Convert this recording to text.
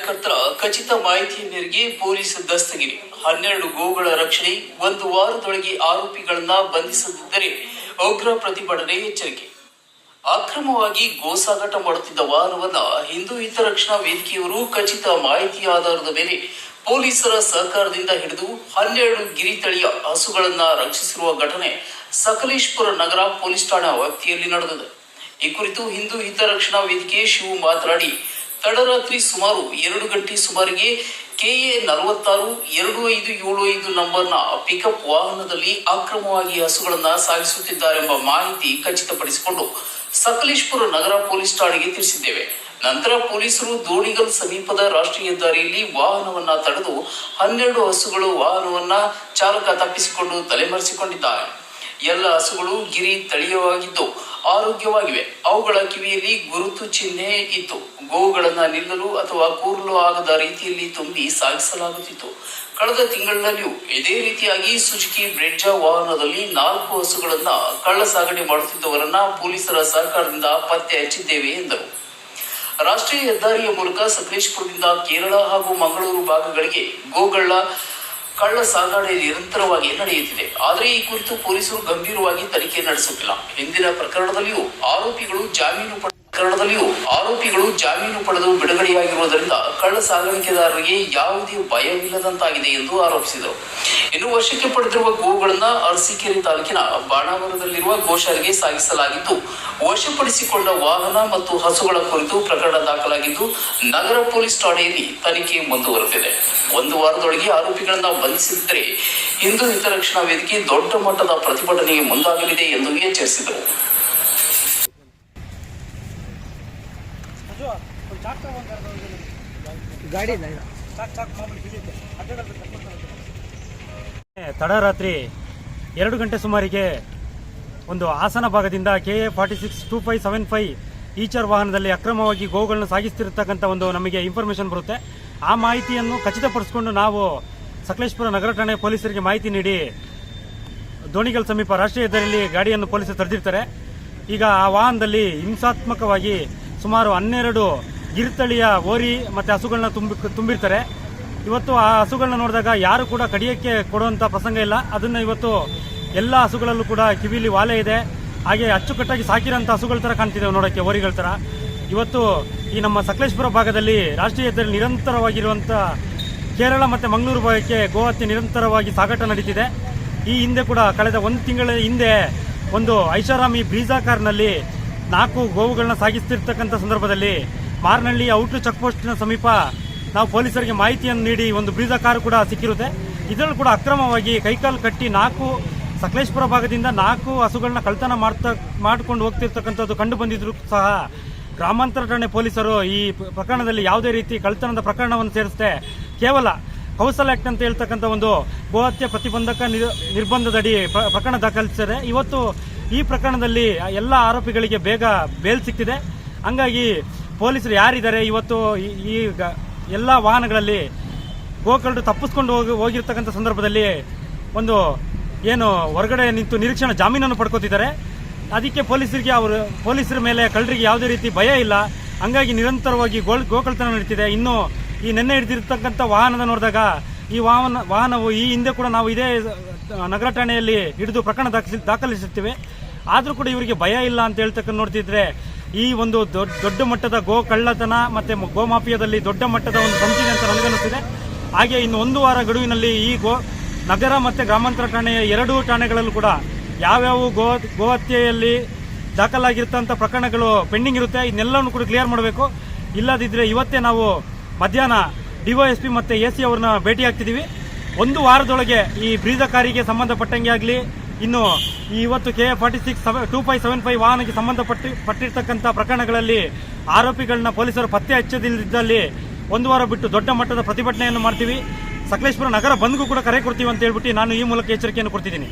ಕಾರ್ಯಕರ್ತರ ಖಚಿತ ಮಾಹಿತಿಯ ಮೇರೆಗೆ ಪೊಲೀಸ್ ದಸ್ತಗಿರಿ 12 ಗೋಗಳ ರಕ್ಷಣೆ 1 ವಾರದೊಳಗೆ ಆರೋಪಿಗಳನ್ನ ಬಂಧಿಸದಿದ್ದರೆ ಉಗ್ರ ಪ್ರತಿಭಟನೆ ಎಚ್ಚರಿಕೆ. ಅಕ್ರಮವಾಗಿ ಗೋ ಸಾಗಾಟ ಮಾಡುತ್ತಿದ್ದ ವಾಹನವನ್ನ ಹಿಂದೂ ಹಿತರಕ್ಷಣಾ ವೇದಿಕೆಯವರು ಖಚಿತ ಮಾಹಿತಿಯ ಆಧಾರದ ಮೇಲೆ ಪೊಲೀಸರ ಸಹಕಾರದಿಂದ ಹಿಡಿದು 12 ಗಿರಿತಳಿಯ ಹಸುಗಳನ್ನ ರಕ್ಷಿಸಿರುವ ಘಟನೆ ಸಕಲೇಶಪುರ ನಗರ ಪೊಲೀಸ್ ಠಾಣಾ ವ್ಯಾಪ್ತಿಯಲ್ಲಿ ನಡೆದಿದೆ. ಈ ಕುರಿತು ಹಿಂದೂ ಹಿತರಕ್ಷಣಾ ವೇದಿಕೆ ಶಿವು ಮಾತನಾಡಿ, ತಡರಾತ್ರಿ ಸುಮಾರು 2 ಗಂಟೆ ಸುಮಾರಿಗೆ KA 46 2575 ನಂಬರ್ನ ಪಿಕಪ್ ವಾಹನದಲ್ಲಿ ಅಕ್ರಮವಾಗಿ ಹಸುಗಳನ್ನ ಸಾಗಿಸುತ್ತಿದ್ದಾರೆಂಬ ಮಾಹಿತಿ ಖಚಿತಪಡಿಸಿಕೊಂಡು ಸಕಲೇಶಪುರ ನಗರ ಪೊಲೀಸ್ ಠಾಣೆಗೆ ತಿಳಿಸಿದ್ದೇವೆ. ನಂತರ ಪೊಲೀಸರು ದೋಣಿಗಲ್ ಸಮೀಪದ ರಾಷ್ಟ್ರೀಯ ಹೆದ್ದಾರಿಯಲ್ಲಿ ವಾಹನವನ್ನ ತಡೆದು 12 ಹಸುಗಳು ವಾಹನವನ್ನ ಚಾಲಕ ತಪ್ಪಿಸಿಕೊಂಡು ತಲೆಮರೆಸಿಕೊಂಡಿದ್ದಾರೆ. ಎಲ್ಲ ಹಸುಗಳು ಗಿರಿ ತಳೀಯವಾಗಿದ್ದು ಆರೋಗ್ಯವಾಗಿವೆ. ಅವುಗಳ ಕಿವಿಯಲ್ಲಿ ಗುರುತು ಚಿಹ್ನೆ ಇತ್ತು. ಗೋವುಗಳನ್ನ ನಿಲ್ಲಲು ಅಥವಾ ಕೂರಲು ಆಗದ ರೀತಿಯಲ್ಲಿ ತುಂಬಿ ಸಾಗಿಸಲಾಗುತ್ತಿತ್ತು. ಕಳೆದ ತಿಂಗಳಿನಲ್ಲಿಯೂ ಇದೇ ರೀತಿಯಾಗಿ ಸುಜುಕಿ ಬ್ರೆಜ್ಜಾ ವಾಹನದಲ್ಲಿ 4 ಹಸುಗಳನ್ನ ಕಳ್ಳ ಸಾಗಣೆ ಮಾಡುತ್ತಿದ್ದವರನ್ನ ಪೊಲೀಸರ ಸಹಕಾರದಿಂದ ಪತ್ತೆ ಹಚ್ಚಿದ್ದೇವೆ ಎಂದರು. ರಾಷ್ಟ್ರೀಯ ಹೆದ್ದಾರಿಯ ಮೂಲಕ ಸಕಲೇಶಪುರದಿಂದ ಕೇರಳ ಹಾಗೂ ಮಂಗಳೂರು ಭಾಗಗಳಿಗೆ ಗೋಗಳ ಕಳ್ಳ ಸಾಗಣೆ ನಿರಂತರವಾಗಿ ನಡೆಯುತ್ತಿದೆ. ಆದರೆ ಈ ಕುರಿತು ಪೊಲೀಸರು ಗಂಭೀರವಾಗಿ ತನಿಖೆ ನಡೆಸುತ್ತಿಲ್ಲ. ಹಿಂದಿನ ಪ್ರಕರಣದಲ್ಲಿಯೂ ಆರೋಪಿಗಳು ಜಾಮೀನು ಪಡೆದು ಬಿಡುಗಡೆಯಾಗಿರುವುದರಿಂದ ಕಳ್ಳ ಸಾಗಾಣಿಕೆದಾರರಿಗೆ ಯಾವುದೇ ಭಯವಿಲ್ಲದಂತಾಗಿದೆ ಎಂದು ಆರೋಪಿಸಿದರು. ಇನ್ನು ವಶಕ್ಕೆ ಪಡೆದಿರುವ ಗೋವುಗಳನ್ನು ಅರಸೀಕೆರೆ ತಾಲೂಕಿನ ಬಾಣಾವರದಲ್ಲಿರುವ ಗೋಶಾಲೆಗೆ ಸಾಗಿಸಲಾಗಿದ್ದು, ವಶಪಡಿಸಿಕೊಂಡ ವಾಹನ ಮತ್ತು ಹಸುಗಳ ಕುರಿತು ಪ್ರಕರಣ ದಾಖಲಾಗಿದ್ದು ನಗರ ಪೊಲೀಸ್ ಠಾಣೆಯಲ್ಲಿ ತನಿಖೆ ಮುಂದುವರೆದಿದೆ. 1 ವಾರದೊಳಗೆ ಆರೋಪಿಗಳನ್ನ ಬಂಧಿಸಿದ್ದರೆ ಹಿಂದೂ ಹಿತರಕ್ಷಣಾ ವೇದಿಕೆ ದೊಡ್ಡ ಮಟ್ಟದ ಪ್ರತಿಭಟನೆಗೆ ಮುಂದಾಗಲಿದೆ ಎಂದು ಎಚ್ಚರಿಸಿದರು. ತಡರಾತ್ರಿ 2 ಗಂಟೆ ಸುಮಾರಿಗೆ ಒಂದು ಹಾಸನ ಭಾಗದಿಂದ KA 46 2575 ಈಚರ್ ವಾಹನದಲ್ಲಿ ಅಕ್ರಮವಾಗಿ ಗೋವುಗಳನ್ನು ಸಾಗಿಸ್ತಿರ್ತಕ್ಕಂಥ ಒಂದು ನಮಗೆ ಇನ್ಫಾರ್ಮೇಷನ್ ಬರುತ್ತೆ. ಆ ಮಾಹಿತಿಯನ್ನು ಖಚಿತಪಡಿಸಿಕೊಂಡು ನಾವು ಸಕಲೇಶಪುರ ನಗರ ಠಾಣೆ ಪೊಲೀಸರಿಗೆ ಮಾಹಿತಿ ನೀಡಿ ದೋಣಿಗಲ್ ಸಮೀಪ ರಾಷ್ಟ್ರೀಯ ಹೆದ್ದಾರಿಯಲ್ಲಿ ಗಾಡಿಯನ್ನು ಪೊಲೀಸರು ತಡೆದಿರ್ತಾರೆ. ಈಗ ಆ ವಾಹನದಲ್ಲಿ ಹಿಂಸಾತ್ಮಕವಾಗಿ ಸುಮಾರು 12 ಗಿರಿತಳಿಯ ಓರಿ ಮತ್ತು ಹಸುಗಳನ್ನ ತುಂಬಿರ್ತಾರೆ. ಇವತ್ತು ಆ ಹಸುಗಳನ್ನ ನೋಡಿದಾಗ ಯಾರು ಕೂಡ ಕಡಿಯೋಕ್ಕೆ ಕೊಡುವಂಥ ಪ್ರಸಂಗ ಇಲ್ಲ. ಅದನ್ನು ಇವತ್ತು ಎಲ್ಲ ಹಸುಗಳಲ್ಲೂ ಕೂಡ ಕಿವಿಲಿ ವಾಲೆ ಇದೆ. ಹಾಗೆ ಅಚ್ಚುಕಟ್ಟಾಗಿ ಸಾಕಿರೋಂಥ ಹಸುಗಳ ಥರ ಕಾಣ್ತಿದ್ದೇವೆ ನೋಡೋಕ್ಕೆ, ಓರಿಗಳ ಥರ. ಇವತ್ತು ಈ ನಮ್ಮ ಸಕಲೇಶಪುರ ಭಾಗದಲ್ಲಿ ರಾಷ್ಟ್ರೀಯ ಹೆದ್ದಾರಿ ನಿರಂತರವಾಗಿರುವಂಥ ಕೇರಳ ಮತ್ತು ಮಂಗಳೂರು ಭಾಗಕ್ಕೆ ಗೋಹತ್ಯೆ ನಿರಂತರವಾಗಿ ಸಾಗಾಟ ನಡೀತಿದೆ. ಈ ಹಿಂದೆ ಕೂಡ ಕಳೆದ 1 ತಿಂಗಳ ಹಿಂದೆ ಒಂದು ಐಷಾರಾಮಿ ಬ್ರೀಜಾ ಕಾರ್ನಲ್ಲಿ 4 ಗೋವುಗಳನ್ನ ಸಾಗಿಸ್ತಿರ್ತಕ್ಕಂಥ ಸಂದರ್ಭದಲ್ಲಿ ಮಾರ್ನಹಳ್ಳಿ ಔಟ್ರು ಚೆಕ್ ಪೋಸ್ಟ್ನ ಸಮೀಪ ನಾವು ಪೊಲೀಸರಿಗೆ ಮಾಹಿತಿಯನ್ನು ನೀಡಿ ಒಂದು ಬ್ರೀಜಾ ಕಾರು ಕೂಡ ಸಿಕ್ಕಿರುತ್ತೆ. ಇದರಲ್ಲೂ ಕೂಡ ಅಕ್ರಮವಾಗಿ ಕೈಕಾಲು ಕಟ್ಟಿ 4 ಸಕಲೇಶಪುರ ಭಾಗದಿಂದ 4 ಹಸುಗಳನ್ನ ಕಳ್ತನ ಮಾಡಿಕೊಂಡು ಹೋಗ್ತಿರ್ತಕ್ಕಂಥದ್ದು ಕಂಡು ಬಂದಿದ್ರು ಸಹ ಗ್ರಾಮಾಂತರ ಠಾಣೆ ಪೊಲೀಸರು ಈ ಪ್ರಕರಣದಲ್ಲಿ ಯಾವುದೇ ರೀತಿ ಕಳ್ತನದ ಪ್ರಕರಣವನ್ನು ಸೇರಿಸದೆ ಕೇವಲ ಕೌಶಲ್ ಆಕ್ಟ್ ಅಂತ ಹೇಳ್ತಕ್ಕಂಥ ಒಂದು ಗೋಹತ್ಯೆ ಪ್ರತಿಬಂಧಕ ನಿರ್ಬಂಧದಡಿ ಪ್ರಕರಣ ದಾಖಲಿಸಿದೆ. ಇವತ್ತು ಈ ಪ್ರಕರಣದಲ್ಲಿ ಎಲ್ಲ ಆರೋಪಿಗಳಿಗೆ ಬೇಗ ಬೇಲ್ ಸಿಕ್ತಿದೆ. ಹಂಗಾಗಿ ಪೊಲೀಸರು ಯಾರಿದ್ದಾರೆ ಇವತ್ತು ಈ ಎಲ್ಲ ವಾಹನಗಳಲ್ಲಿ ಗೋಕಳ್ಳರು ತಪ್ಪಿಸ್ಕೊಂಡು ಹೋಗಿರ್ತಕ್ಕಂಥ ಸಂದರ್ಭದಲ್ಲಿ ಒಂದು ಏನು ಹೊರಗಡೆ ನಿಂತು ನಿರೀಕ್ಷಣಾ ಜಾಮೀನನ್ನು ಪಡ್ಕೋತಿದ್ದಾರೆ. ಅದಕ್ಕೆ ಪೊಲೀಸರ ಮೇಲೆ ಕಳ್ಳರಿಗೆ ಯಾವುದೇ ರೀತಿ ಭಯ ಇಲ್ಲ. ಹಂಗಾಗಿ ನಿರಂತರವಾಗಿ ಗೋಕಳ್ತನ ನಡೀತಿದೆ. ಇನ್ನು ಈ ನೆನ್ನೆ ಹಿಡಿದಿರ್ತಕ್ಕಂಥ ವಾಹನದ ನೋಡಿದಾಗ ಈ ವಾಹನವು ಈ ಹಿಂದೆ ಕೂಡ ನಾವು ಇದೇ ನಗರ ಠಾಣೆಯಲ್ಲಿ ಹಿಡಿದು ಪ್ರಕರಣ ದಾಖಲಿಸುತ್ತೇವೆ. ಆದರೂ ಕೂಡ ಇವರಿಗೆ ಭಯ ಇಲ್ಲ ಅಂತ ಹೇಳ್ತಕ್ಕಂಥ ನೋಡ್ತಿದ್ರೆ ಈ ಒಂದು ದೊಡ್ಡ ಮಟ್ಟದ ಗೋ ಕಳ್ಳತನ ಮತ್ತು ಗೋ ಮಾಫಿಯಾದಲ್ಲಿ ದೊಡ್ಡ ಮಟ್ಟದ ಒಂದು ಸಂಚಿದೆ ಅಂತ ನನಗನ್ನಿಸ್ತಿದೆ. ಹಾಗೆ ಇನ್ನು 1 ವಾರ ಗಡುವಿನಲ್ಲಿ ಈ ನಗರ ಮತ್ತು ಗ್ರಾಮಾಂತರ ಠಾಣೆಯ 2 ಠಾಣೆಗಳಲ್ಲೂ ಕೂಡ ಯಾವ್ಯಾವ ಗೋಹತ್ಯೆಯಲ್ಲಿ ದಾಖಲಾಗಿರ್ತಂಥ ಪ್ರಕರಣಗಳು ಪೆಂಡಿಂಗ್ ಇರುತ್ತೆ ಇದನ್ನೆಲ್ಲವನ್ನು ಕೂಡ ಕ್ಲಿಯರ್ ಮಾಡಬೇಕು. ಇಲ್ಲದಿದ್ದರೆ ಇವತ್ತೇ ನಾವು ಮಧ್ಯಾಹ್ನ DYSP ಮತ್ತು AC ಅವ್ರನ್ನ ಭೇಟಿ ಆಗ್ತಿದ್ದೀವಿ. 1 ವಾರದೊಳಗೆ ಈ ಬ್ರೀಜಾ ಕಾರಿಗೆ ಸಂಬಂಧಪಟ್ಟಂಗೆ ಆಗಲಿ, ಇನ್ನು ಇವತ್ತು KA 46 2575 ವಾಹನಕ್ಕೆ ಸಂಬಂಧಪಟ್ಟಿರ್ತಕ್ಕಂಥ ಪ್ರಕರಣಗಳಲ್ಲಿ ಆರೋಪಿಗಳನ್ನ ಪೊಲೀಸರು ಪತ್ತೆ ಹಚ್ಚದಿದ್ದಲ್ಲಿ 1 ವಾರ ಬಿಟ್ಟು ದೊಡ್ಡ ಮಟ್ಟದ ಪ್ರತಿಭಟನೆಯನ್ನು ಮಾಡ್ತೀವಿ. ಸಕಲೇಶಪುರ ನಗರ ಬಂದ್ಗೂ ಕೂಡ ಕರೆ ಕೊಡ್ತೀವಿ ಅಂತ ಹೇಳ್ಬಿಟ್ಟು ನಾನು ಈ ಮೂಲಕ ಎಚ್ಚರಿಕೆಯನ್ನು ಕೊಡ್ತಿದ್ದೀನಿ.